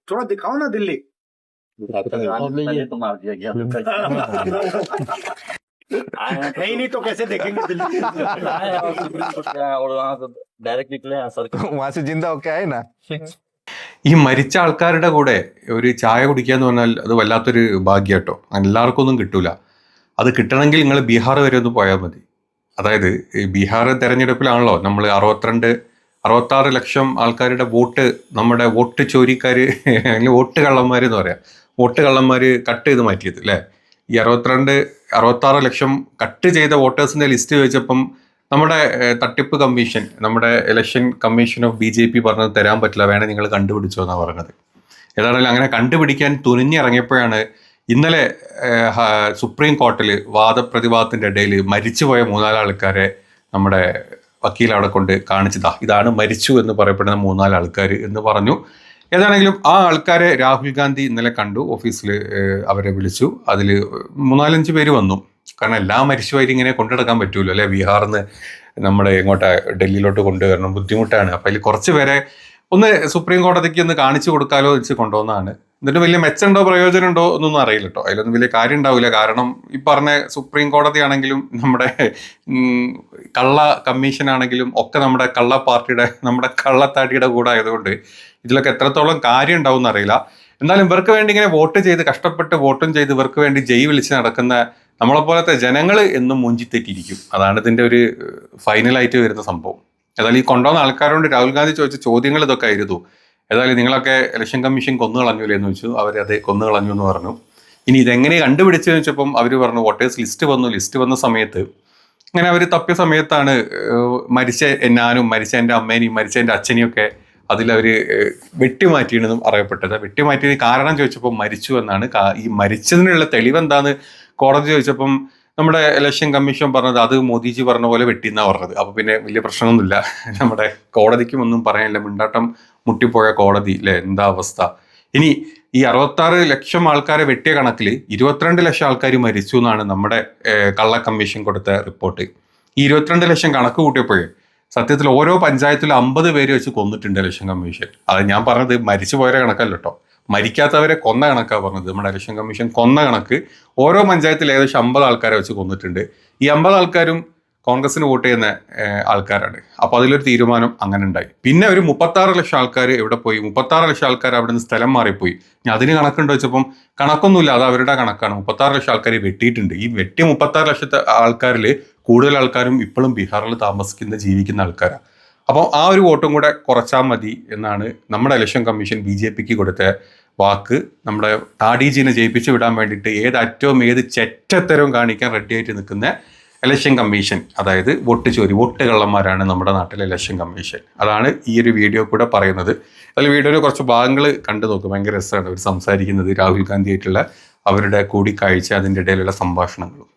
थोड़ा दिखाओ ना दिल्ली। तो मार दिया गया नहीं तो कैसे देखेंगे दिल्ली। और वहाँ से डायरेक्ट निकले हैं सर वहां से जिंदा होके आए ना. ഈ മരിച്ച ആൾക്കാരുടെ കൂടെ ഒരു ചായ കുടിക്കുക എന്ന് പറഞ്ഞാൽ അത് വല്ലാത്തൊരു ഭാഗ്യം കേട്ടോ. എല്ലാവർക്കും ഒന്നും കിട്ടൂല. അത് കിട്ടണമെങ്കിൽ നിങ്ങൾ ബീഹാർ വരെ ഒന്ന് പോയാൽ മതി. അതായത് ഈ ബീഹാർ തെരഞ്ഞെടുപ്പിലാണല്ലോ നമ്മൾ 66 ലക്ഷം ആൾക്കാരുടെ വോട്ട് നമ്മുടെ വോട്ട് ചോരിക്കാർ അല്ലെങ്കിൽ വോട്ട് കള്ളന്മാർ എന്ന് പറയാം, വോട്ട് കള്ളന്മാർ കട്ട് ചെയ്ത് മാറ്റിയത് അല്ലേ. ഈ 66 ലക്ഷം കട്ട് ചെയ്ത വോട്ടേഴ്സിന്റെ ലിസ്റ്റ് വെച്ചപ്പം നമ്മുടെ തട്ടിപ്പ് കമ്മീഷൻ, നമ്മുടെ ഇലക്ഷൻ കമ്മീഷൻ ഓഫ് BJP പറഞ്ഞത് തരാൻ പറ്റില്ല, വേണേൽ നിങ്ങൾ കണ്ടുപിടിച്ചോ എന്നാണ് പറഞ്ഞത്. ഏതാണെങ്കിലും അങ്ങനെ കണ്ടുപിടിക്കാൻ തുനിഞ്ഞിറങ്ങിയപ്പോഴാണ് ഇന്നലെ സുപ്രീം കോർട്ടിൽ വാദപ്രതിവാദത്തിന്റെ ഇടയിൽ മരിച്ചുപോയ 3-4 ആൾക്കാരെ നമ്മുടെ വക്കീൽ അവിടെ കൊണ്ട് കാണിച്ചതാ, ഇതാണ് മരിച്ചു എന്ന് പറയപ്പെടുന്ന 3-4 ആൾക്കാർ എന്ന് പറഞ്ഞു. ഏതാണെങ്കിലും ആ ആൾക്കാരെ രാഹുൽ ഗാന്ധി ഇന്നലെ കണ്ടു, ഓഫീസിൽ അവരെ വിളിച്ചു. അതിൽ 3-4-5 പേര് വന്നു. കാരണം എല്ലാം മരിച്ചുപോയിട്ട് ഇങ്ങനെ കൊണ്ടുനടക്കാൻ പറ്റൂല്ലോ അല്ലെ. ബീഹാറിൽ നിന്ന് നമ്മുടെ ഇങ്ങോട്ട് ഡൽഹിയിലോട്ട് കൊണ്ടുവരണം, ബുദ്ധിമുട്ടാണ്. അപ്പം അതിൽ കുറച്ച് പേരെ ഒന്ന് സുപ്രീം കോടതിക്ക് ഒന്ന് കാണിച്ചു കൊടുക്കാലോ വെച്ച് കൊണ്ടുവന്നതാണ്. എന്നിട്ട് വലിയ മെച്ചമുണ്ടോ പ്രയോജനം ഉണ്ടോ എന്നൊന്നും അറിയില്ല കേട്ടോ. അതിലൊന്നും വലിയ കാര്യം ഉണ്ടാവില്ല. കാരണം ഈ പറഞ്ഞ സുപ്രീം കോടതി ആണെങ്കിലും നമ്മുടെ കള്ള കമ്മീഷൻ ആണെങ്കിലും ഒക്കെ നമ്മുടെ കള്ള പാർട്ടിയുടെ, നമ്മുടെ കള്ളത്താട്ടിയുടെ കൂടെ ആയതുകൊണ്ട് ഇതിലൊക്കെ എത്രത്തോളം കാര്യം ഉണ്ടാവും എന്നറിയില്ല. എന്നാലും ഇവർക്ക് വേണ്ടി ഇങ്ങനെ വോട്ട് ചെയ്ത് കഷ്ടപ്പെട്ട് വോട്ടും ചെയ്ത് ഇവർക്ക് വേണ്ടി ജയ് വിളിച്ച് നടക്കുന്ന നമ്മളെപ്പോലത്തെ ജനങ്ങൾ എന്നും മുഞ്ചിത്തേക്കിരിക്കും. അതാണ് ഇതിൻ്റെ ഒരു ഫൈനലായിട്ട് വരുന്ന സംഭവം. ഏതായാലും ഈ കൊണ്ടുവന്ന ആൾക്കാരോട് രാഹുൽ ഗാന്ധി ചോദിച്ച ചോദ്യങ്ങൾ ഇതൊക്കെ ആയിരുന്നു. ഏതായാലും നിങ്ങളൊക്കെ ഇലക്ഷൻ കമ്മീഷൻ കൊന്നു കളഞ്ഞൂലേ എന്ന് ചോദിച്ചു. അവരത് കൊന്നു കളഞ്ഞു എന്ന് പറഞ്ഞു. ഇനി ഇതെങ്ങനെ കണ്ടുപിടിച്ചതെന്ന് വെച്ചപ്പം അവർ പറഞ്ഞു വോട്ടേഴ്സ് ലിസ്റ്റ് വന്നു. ലിസ്റ്റ് വന്ന സമയത്ത് അങ്ങനെ അവർ തപ്പിയ സമയത്താണ് മരിച്ച ഞാനും മരിച്ച എൻ്റെ അമ്മേനെയും മരിച്ച എൻ്റെ അച്ഛനെയും ഒക്കെ അതിലവർ വെട്ടിമാറ്റിയെന്നും അറിയപ്പെട്ടത്. വെട്ടിമാറ്റിയത് കാരണം ചോദിച്ചപ്പോൾ മരിച്ചു എന്നാണ്. ഈ മരിച്ചതിനുള്ള തെളിവെന്താന്ന് കോടതി ചോദിച്ചപ്പം നമ്മുടെ ഇലക്ഷൻ കമ്മീഷൻ പറഞ്ഞത് അത് മോദിജി പറഞ്ഞ പോലെ വെട്ടിയെന്നാണ് പറഞ്ഞത്. അപ്പോൾ പിന്നെ വലിയ പ്രശ്നമൊന്നുമില്ല. നമ്മുടെ കോടതിക്കും ഒന്നും പറയാനില്ല. മിണ്ടാട്ടം മുട്ടിപ്പോയ കോടതി അല്ലേ, എന്താ അവസ്ഥ. ഇനി ഈ 66 ലക്ഷം ആൾക്കാരെ വെട്ടിയ കണക്കിൽ 22 ലക്ഷം ആൾക്കാർ മരിച്ചു എന്നാണ് നമ്മുടെ കള്ള കമ്മീഷൻ കൊടുത്ത റിപ്പോർട്ട്. ഈ 22 ലക്ഷം കണക്ക് കൂട്ടിയപ്പോഴേ സത്യത്തിൽ ഓരോ പഞ്ചായത്തിലും 50 പേര് വെച്ച് കൊന്നിട്ടുണ്ട് ഇലക്ഷൻ കമ്മീഷൻ. അത് ഞാൻ പറഞ്ഞത് മരിച്ചു പോയ കണക്കല്ല കേട്ടോ, മരിക്കാത്തവരെ കൊന്ന കണക്കാണ് പറഞ്ഞത്. നമ്മുടെ ഇലക്ഷൻ കമ്മീഷൻ കൊന്ന കണക്ക് ഓരോ പഞ്ചായത്തിൽ ഏകദേശം 50 ആൾക്കാരെ വെച്ച് കൊന്നിട്ടുണ്ട്. ഈ 50 ആൾക്കാരും കോൺഗ്രസിന് വോട്ട് ചെയ്യുന്ന ആൾക്കാരാണ്. അപ്പോൾ അതിലൊരു തീരുമാനം അങ്ങനെ ഉണ്ടായി. പിന്നെ ഒരു 36 ലക്ഷം ആൾക്കാർ എവിടെ പോയി? 36 ലക്ഷം ആൾക്കാർ അവിടെ നിന്ന് സ്ഥലം മാറിപ്പോയി. ഞാൻ അതിന് കണക്കുണ്ടോ വെച്ചപ്പം കണക്കൊന്നുമില്ല, അത് അവരുടെ കണക്കാണ്. 36 ലക്ഷം ആൾക്കാർ വെട്ടിയിട്ടുണ്ട്. ഈ വെട്ടിയ 36 ലക്ഷത്തെ ആൾക്കാരിൽ കൂടുതൽ ആൾക്കാരും ഇപ്പോഴും ബീഹാറിൽ താമസിക്കുന്ന ജീവിക്കുന്ന ആൾക്കാരാണ്. അപ്പോൾ ആ ഒരു വോട്ടും കൂടെ കുറച്ചാൽ മതി എന്നാണ് നമ്മുടെ ഇലക്ഷൻ കമ്മീഷൻ BJPക്ക് കൊടുത്ത വാക്ക്. നമ്മുടെ താടിജീനെ ജയിപ്പിച്ചു വിടാൻ വേണ്ടിയിട്ട് ഏത് അറ്റവും ഏത് ചെറ്റത്തരവും കാണിക്കാൻ റെഡിയായിട്ട് നിൽക്കുന്ന ഇലക്ഷൻ കമ്മീഷൻ, അതായത് വോട്ട് ചോരി, വോട്ട് കള്ളന്മാരാണ് നമ്മുടെ നാട്ടിലെ ഇലക്ഷൻ കമ്മീഷൻ. അതാണ് ഈ ഒരു വീഡിയോ കൂടെ പറയുന്നത്. അതിൽ വീഡിയോയിൽ കുറച്ച് ഭാഗങ്ങൾ കണ്ടു നോക്കും, ഭയങ്കര രസമാണ് അവർ സംസാരിക്കുന്നത്. രാഹുൽ ഗാന്ധി ആയിട്ടുള്ള അവരുടെ കൂടിക്കാഴ്ച, അതിൻ്റെ ഇടയിലുള്ള സംഭാഷണങ്ങളും.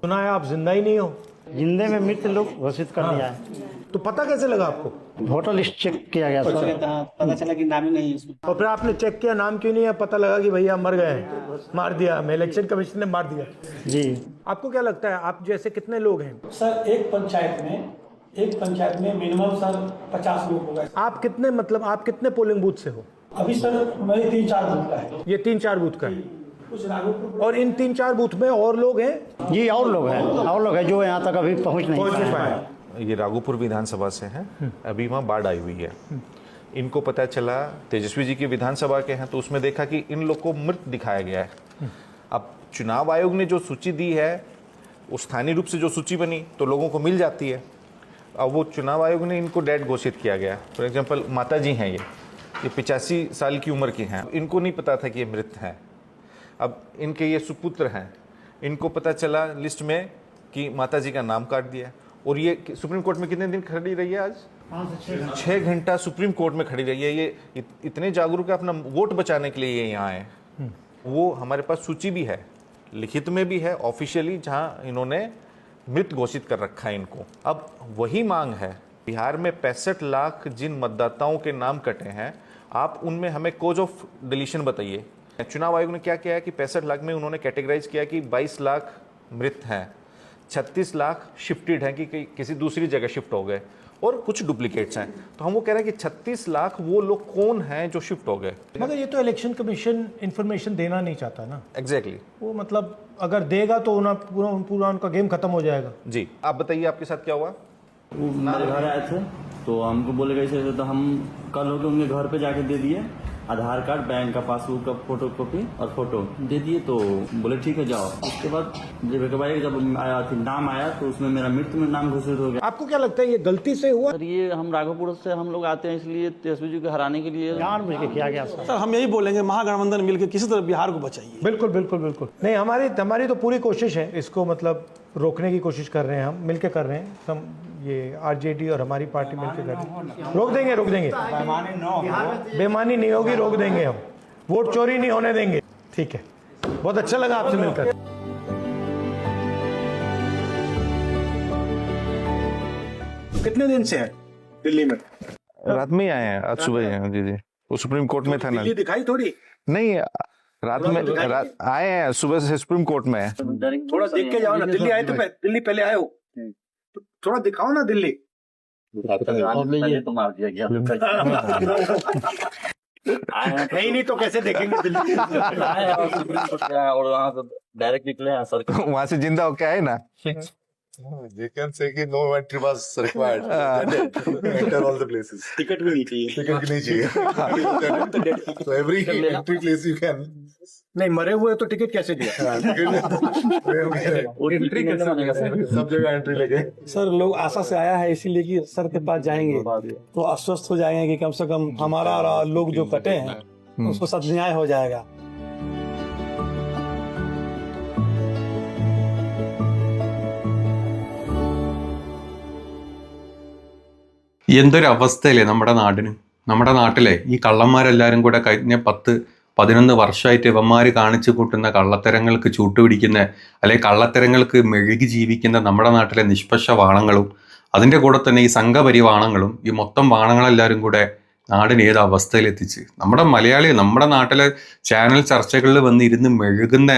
सुना है आप जिंदा ही नहीं हो? जिंदे में मृत लोग घोषित कर दिया है। तो पता कैसे लगा आपको? वोटर लिस्ट चेक किया गया सर, पता चला कि नाम ही नहीं है उसमें। और फिर आपने चेक किया, नाम क्यों नहीं है? पता लगा कि भैया मर गए हैं, मार दिया हमें, इलेक्शन कमीशन ने मार दिया। जी। आपको क्या लगता है, आप जैसे कितने लोग हैं? सर एक पंचायत में मिनिमम सर 50 लोग हो गए। आप कितने, मतलब आप कितने पोलिंग बूथ से हो? अभी सर मेरे 3-4 बूथ का है। ये 3-4 बूथ का है। कुछ राघोपुर और इन 3-4 बूथ में और लोग हैं? जी और लोग हैं जो यहाँ तक अभी पहुँच नहीं पाए। ये राघोपुर विधानसभा से हैं, अभी वहाँ बाढ़ आई हुई है। इनको पता चला तेजस्वी जी की विधानसभा के हैं, तो उसमें देखा कि इन लोग को मृत दिखाया गया है। अब चुनाव आयोग ने जो सूची दी है, वो स्थानीय रूप से जो सूची बनी तो लोगों को मिल जाती है। अब वो चुनाव आयोग ने इनको डेड घोषित किया गया। फॉर एग्जाम्पल माता जी हैं, ये 85 साल की उम्र की हैं, इनको नहीं पता था कि ये मृत हैं। अब इनके ये सुपुत्र हैं, इनको पता चला लिस्ट में कि माता जी का नाम काट दिया। और ये सुप्रीम कोर्ट में कितने दिन खड़ी रही है? आज 6 घंटा सुप्रीम कोर्ट में खड़ी रही है। ये इतने जागरूक है, अपना वोट बचाने के लिए ये यहाँ आए। वो हमारे पास सूची भी है, लिखित में भी है, ऑफिशियली, जहाँ इन्होंने मृत घोषित कर रखा है इनको। अब वही मांग है, बिहार में 65 लाख जिन मतदाताओं के नाम कटे हैं, आप उनमें हमें कोज ऑफ डिलीशन बताइए चुनाव आयोग ने क्या किया कि 65 लाख में उन्होंने कैटेगराइज किया कि 22 लाख मृत हैं, 36 लाख शिफ्टेड हैं कि किसी दूसरी जगह शिफ्ट हो गए और कुछ डुप्लीकेट्स हैं। तो हम वो कह रहे हैं कि 36 लाख वो लोग कौन हैं जो शिफ्ट हो गए। मगर ये तो इलेक्शन कमीशन इंफॉर्मेशन देना नहीं चाहता ना। एग्जैक्टली वो मतलब अगर देगा तो पूरा उनका गेम खत्म हो जाएगा। जी, आप बताइए आपके साथ क्या हुआ? वो मेरे घर आए थे तो हमको बोले गए थे, तो हम कल होकर उनके घर पे जाके दे दिए आधार कार्ड, बैंक का पासबुक का फोटो कॉपी और फोटो दे दिए। तो बोले ठीक है जाओ। उसके बाद जब आया थी नाम आया तो उसमें मेरा मृत्यु में नाम घोषित हो गया। आपको क्या लगता है ये गलती से हुआ? सर ये हम राघोपुर से हम लोग आते हैं, इसलिए तेजस्वी जी को हराने के लिए जानबूझ के किया गया सर। सर हम यही बोलेंगे महागठबंधन मिलकर किसी तरह बिहार को बचाइए। बिल्कुल बिल्कुल बिल्कुल नहीं, हमारी तो पूरी कोशिश है इसको मतलब रोकने की कोशिश कर रहे हैं, हम मिलके कर रहे हैं। हम ये आरजेडी और हमारी पार्टी मिलके कर रहे हैं। रोक देंगे बेईमानी नहीं होगी, रोक देंगे हम। वोट चोरी नहीं होने देंगे। ठीक है, बहुत अच्छा लगा आपसे मिलकर। कितने दिन से है दिल्ली में? रात में ही आए हैं, आज सुबह ही आए हैं। जी जी, वो सुप्रीम कोर्ट में था ना। दिल्ली दिखाई थोड़ी नहीं, रात में आए हैं, सुबह से सुप्रीम कोर्ट में है। थोड़ा देख के जाओ ना। दिल्ली आए तो दिल्ली पहले आए हो, तो थोड़ा दिखाओ ना दिल्ली। तो मार दिया गया है ही नहीं तो कैसे देखेंगे दिल्ली? सुप्रीम कोर्ट गया और वहाँ से डायरेक्ट निकले हैं सर। वहां से जिंदा होके आए ना। They can say कि no entry was required. Enter all the places. Ticket भी नहीं चाहिए। टिकट भी नहीं चाहिए। So every entry place you can. नहीं, मरे हुए तो टिकट कैसे दिया? सब जगह एंट्री लेके। सर लोग आशा से आया है इसीलिए कि सर के पास जाएंगे तो आश्वस्त हो जाएंगे कि कम से कम हमारा लोग जो कटे हैं उसको साथ न्याय हो जाएगा। എന്തൊരു അവസ്ഥയല്ലേ നമ്മുടെ നാട്ടിലെ ഈ കള്ളന്മാരെല്ലാവരും കൂടെ കഴിഞ്ഞ 10-11 വർഷമായിട്ട് ഇവന്മാർ കാണിച്ചു കൂട്ടുന്ന കള്ളത്തരങ്ങൾക്ക് ചൂട്ടുപിടിക്കുന്ന അല്ലെങ്കിൽ കള്ളത്തരങ്ങൾക്ക് മെഴുകി ജീവിക്കുന്ന നമ്മുടെ നാട്ടിലെ നിഷ്പക്ഷ വാണങ്ങളും അതിൻ്റെ കൂടെ തന്നെ ഈ സംഘപരിവാണങ്ങളും ഈ മൊത്തം വാണങ്ങളെല്ലാവരും കൂടെ നാടിനെ ഏത് അവസ്ഥയിലെത്തിച്ച് നമ്മുടെ നാട്ടിലെ ചാനൽ ചർച്ചകളിൽ വന്നിരുന്ന് മെഴുകുന്ന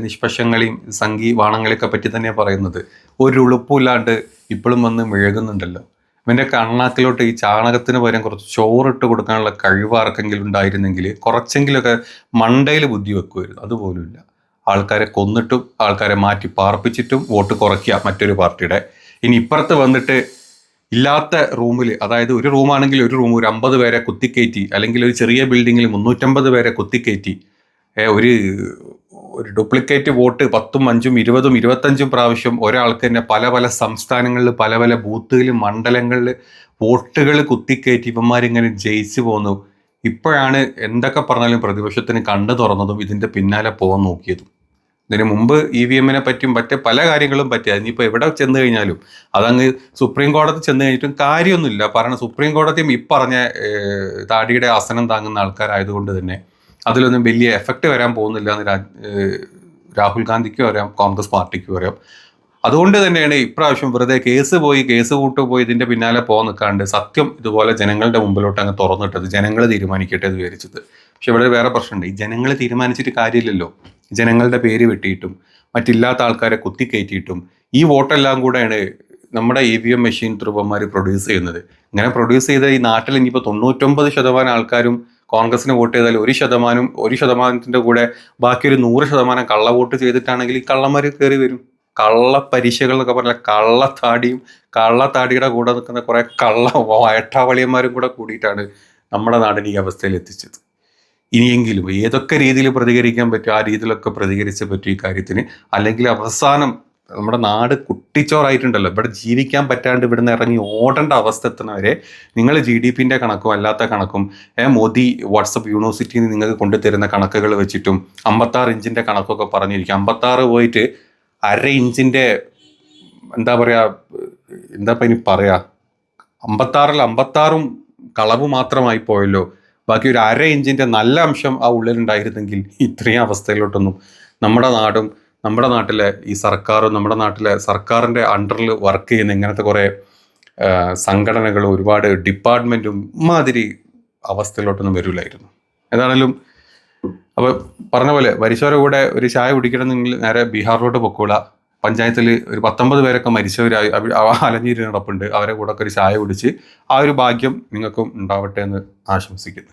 നിഷ്പക്ഷങ്ങളെയും സംഘി വാണങ്ങളെയൊക്കെ പറ്റി തന്നെ പറയുന്നത്. ഒരു ഉളുപ്പില്ലാണ്ട് ഇപ്പോഴും വന്ന് മെഴുകുന്നുണ്ടല്ലോ. ഇവൻ്റെ കണ്ണാക്കിലോട്ട് ഈ ചാണകത്തിന് പകരം കുറച്ച് ചോറിട്ട് കൊടുക്കാനുള്ള കഴിവ് ആർക്കെങ്കിലും ഉണ്ടായിരുന്നെങ്കിൽ കുറച്ചെങ്കിലുമൊക്കെ മണ്ടയിൽ ബുദ്ധി വെക്കുമായിരുന്നു. അതുപോലുമില്ല. ആൾക്കാരെ കൊന്നിട്ടും ആൾക്കാരെ മാറ്റി പാർപ്പിച്ചിട്ടും വോട്ട് കുറയ്ക്കുക മറ്റൊരു പാർട്ടിയുടെ. ഇനി ഇപ്പുറത്ത് വന്നിട്ട് ഇല്ലാത്ത റൂമിൽ, അതായത് ഒരു റൂമാണെങ്കിൽ ഒരു റൂം ഒരു 50 പേരെ കുത്തിക്കയറ്റി, അല്ലെങ്കിൽ ഒരു ചെറിയ ബിൽഡിങ്ങിൽ 350 പേരെ കുത്തിക്കയറ്റി ഒരു ഡ്യൂപ്ലിക്കേറ്റ് വോട്ട് 10, 5, 20, 25 പ്രാവശ്യം ഒരാൾക്ക് തന്നെ പല സംസ്ഥാനങ്ങളിൽ പല ബൂത്തുകളിൽ മണ്ഡലങ്ങളിൽ വോട്ടുകൾ കുത്തിക്കയറ്റി ഇവന്മാരിങ്ങനെ ജയിച്ചു പോന്നു. ഇപ്പോഴാണ് എന്തൊക്കെ പറഞ്ഞാലും പ്രതിപക്ഷത്തിന് കണ്ടു തുറന്നതും ഇതിൻ്റെ പിന്നാലെ പോകാൻ നോക്കിയതും. ഇതിന് മുമ്പ് EVM പറ്റിയും പല കാര്യങ്ങളും പറ്റി. അതിനിപ്പോൾ എവിടെ ചെന്ന് കഴിഞ്ഞാലും അതങ്ങ് സുപ്രീം കോടതി ചെന്ന് കഴിഞ്ഞിട്ടും കാര്യമൊന്നുമില്ല. കാരണം സുപ്രീം കോടതിയും പറഞ്ഞ താടിയുടെ ആസനം താങ്ങുന്ന ആൾക്കാരായതുകൊണ്ട് തന്നെ അതിലൊന്നും വലിയ എഫക്റ്റ് വരാൻ പോകുന്നില്ല എന്ന് രാഹുൽ ഗാന്ധിക്കും അറിയാം, കോൺഗ്രസ് പാർട്ടിക്കും അറിയാം. അതുകൊണ്ട് തന്നെയാണ് ഇപ്രാവശ്യം വെറുതെ കേസ് കൂട്ടുപോയി ഇതിൻ്റെ പിന്നാലെ പോകാൻ നിൽക്കാണ്ട് സത്യം ഇതുപോലെ ജനങ്ങളുടെ മുമ്പിലോട്ട് അങ്ങ് തുറന്നിട്ടത് ജനങ്ങൾ തീരുമാനിക്കട്ടെ എന്ന് വിചാരിച്ചത്. പക്ഷെ ഇവിടെ വേറെ പ്രശ്നമുണ്ട്. ഈ ജനങ്ങൾ തീരുമാനിച്ചിട്ട് കാര്യമില്ലല്ലോ. ജനങ്ങളുടെ പേര് വെട്ടിയിട്ടും മറ്റില്ലാത്ത ആൾക്കാരെ കുത്തിക്കയറ്റിയിട്ടും ഈ വോട്ടെല്ലാം കൂടെയാണ് നമ്മുടെ EVM മെഷീൻ ത്രൂവന്മാർ പ്രൊഡ്യൂസ് ചെയ്യുന്നത്. ഇങ്ങനെ പ്രൊഡ്യൂസ് ചെയ്ത ഈ നാട്ടിൽ ഇനിയിപ്പോൾ 99% ആൾക്കാരും കോൺഗ്രസിന് വോട്ട് ചെയ്താൽ 1% കൂടെ ബാക്കി ഒരു 100% കള്ള വോട്ട് ചെയ്തിട്ടാണെങ്കിൽ ഈ കള്ളന്മാർ കയറി വരും. കള്ള പരീക്ഷകൾ എന്നൊക്കെ പറഞ്ഞാൽ കള്ളത്താടിയുടെ കൂടെ നിൽക്കുന്ന കുറെ വയട്ടാവളിയന്മാരും കൂടെ കൂടിയിട്ടാണ് നമ്മുടെ നാടിന് ഈ അവസ്ഥയിൽ എത്തിച്ചത്. ഇനിയെങ്കിലും ഏതൊക്കെ രീതിയിൽ പ്രതികരിക്കാൻ പറ്റും ആ രീതിയിലൊക്കെ പ്രതികരിച്ച് പറ്റും ഈ കാര്യത്തിന്. അല്ലെങ്കിൽ അവസാനം നമ്മുടെ നാട് കുട്ടിച്ചോറായിട്ടുണ്ടല്ലോ, ഇവിടെ ജീവിക്കാൻ പറ്റാണ്ട് ഇവിടുന്ന് ഇറങ്ങി ഓടേണ്ട അവസ്ഥ എത്തുന്നവരെ നിങ്ങൾ GDPൻ്റെ കണക്കും അല്ലാത്ത കണക്കും മോദി വാട്സപ്പ് യൂണിവേഴ്സിറ്റിയിൽ നിന്ന് നിങ്ങൾക്ക് കൊണ്ടുതരുന്ന കണക്കുകൾ വെച്ചിട്ടും 56 ഇഞ്ചിൻ്റെ കണക്കൊക്കെ പറഞ്ഞിരിക്കും. 56 പോയിട്ട് 1/2 ഇഞ്ചിൻ്റെ എന്താ ഇനി പറയുക, 56 കളവ് മാത്രമായി പോയല്ലോ. ബാക്കി ഒരു 1/2 ഇഞ്ചിൻ്റെ നല്ല അംശം ആ ഉള്ളിലുണ്ടായിരുന്നെങ്കിൽ ഇത്രയും അവസ്ഥയിലോട്ടൊന്നും നമ്മുടെ നാട്ടിലെ ഈ സർക്കാരും നമ്മുടെ നാട്ടിലെ സർക്കാരിൻ്റെ അണ്ടറിൽ വർക്ക് ചെയ്യുന്ന ഇങ്ങനത്തെ കുറേ സംഘടനകളും ഒരുപാട് ഡിപ്പാർട്ട്മെൻറ്റും മാതിരി അവസ്ഥയിലോട്ടൊന്നും വരില്ലായിരുന്നു. ഏതാണെങ്കിലും അപ്പോൾ പറഞ്ഞ പോലെ മരിച്ചവരുടെ കൂടെ ഒരു ചായ കുടിക്കണം നിങ്ങൾ നേരെ ബീഹാറിലോട്ട് പൊക്കോള. പഞ്ചായത്തിൽ ഒരു 19 പേരൊക്കെ മരിച്ചവരായി അലഞ്ഞിരി നടപ്പുണ്ട്. അവരെ കൂടെ ഒക്കെ ഒരു ചായ കുടിച്ച് ആ ഒരു ഭാഗ്യം നിങ്ങൾക്കും ഉണ്ടാവട്ടെ എന്ന് ആശംസിക്കുന്നു.